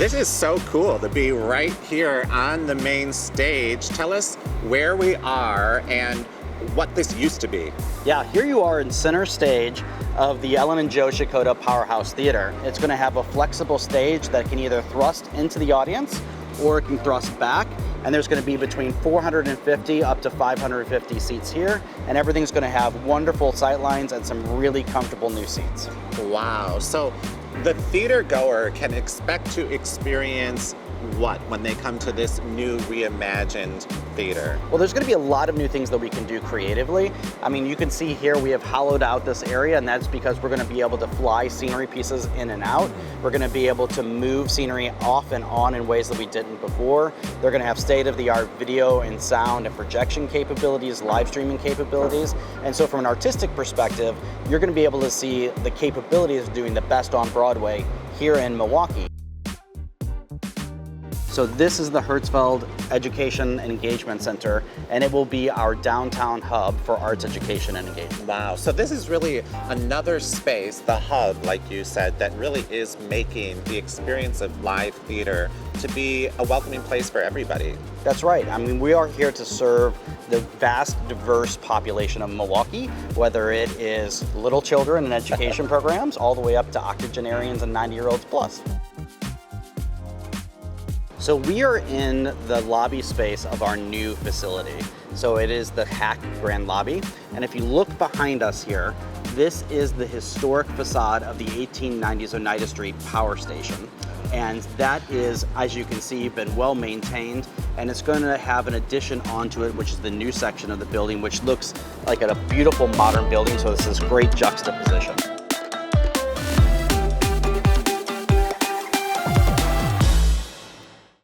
this is so cool to be right here on the main stage. Tell us where we are and what this used to be. Yeah, here you are in center stage of the Ellen and Joe Checota Powerhouse Theater. It's going to have a flexible stage that can either thrust into the audience or it can thrust back, and there's going to be between 450 up to 550 seats here, and everything's going to have wonderful sight lines and some really comfortable new seats. Wow, so the theater goer can expect to experience what when they come to this new reimagined theater? Well, there's going to be a lot of new things that we can do creatively. I mean, you can see here we have hollowed out this area, and that's because we're going to be able to fly scenery pieces in and out. We're going to be able to move scenery off and on in ways that we didn't before. They're going to have state-of-the-art video and sound and projection capabilities, live streaming capabilities. And so from an artistic perspective, you're going to be able to see the capabilities of doing the best on Broadway here in Milwaukee. So this is the Herzfeld Education and Engagement Center, and it will be our downtown hub for arts education and engagement. Wow, so this is really another space, the hub, like you said, that really is making the experience of live theater to be a welcoming place for everybody. That's right. I mean, we are here to serve the vast, diverse population of Milwaukee, whether it is little children and education programs, all the way up to octogenarians and 90-year-olds plus. So we are in the lobby space of our new facility. So it is the Hack Grand Lobby. And if you look behind us here, this is the historic facade of the 1890s Oneida Street Power Station. And that is, as you can see, been well maintained. And it's going to have an addition onto it, which is the new section of the building, which looks like a beautiful modern building. So this is great juxtaposition.